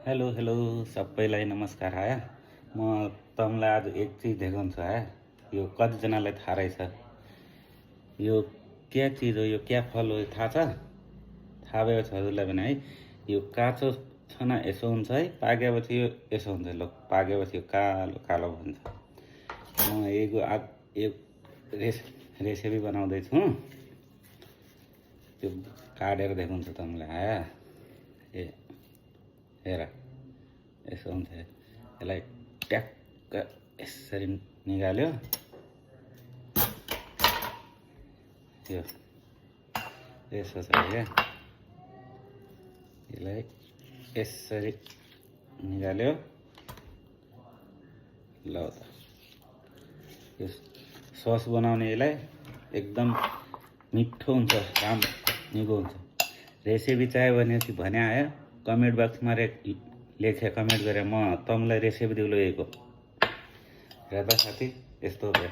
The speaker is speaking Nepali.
हेलो हेलो सबैलाई नमस्कार हाया। म तँलाई आज एक चिज देखाउँछु हाया। यो कतिजनालाई थाहा रहेछ? यो क्या चिज हो, यो क्या फल हो थाहा छ? थाहा भएको छ हजुरलाई भने है, यो काँचो छ न यसो हुन्छ है, पाकेपछि यो यसो हुन्छ। ल पाकेपछि यो कालो कालो हुन्छ। म एक रेसिपी बनाउँदैछु, त्यो काटेर देखाउँछु तँलाई हाया। हेर यसो हुन्छ। यसलाई ट्याक्क यसरी निकाल्यो, यो यसो छ क्या। यसलाई यसरी निकाल्यो, ल त यो सस बनाउने यसलाई एकदम मिठो हुन्छ, निको हुन्छ। रेसिपी चाहियो भने भने आयो कमेन्ट बक्समा लेखे, कमेन्ट गरेर म तँलाई रेसिपी दिउँ। हेर्दा साथी यस्तो हो।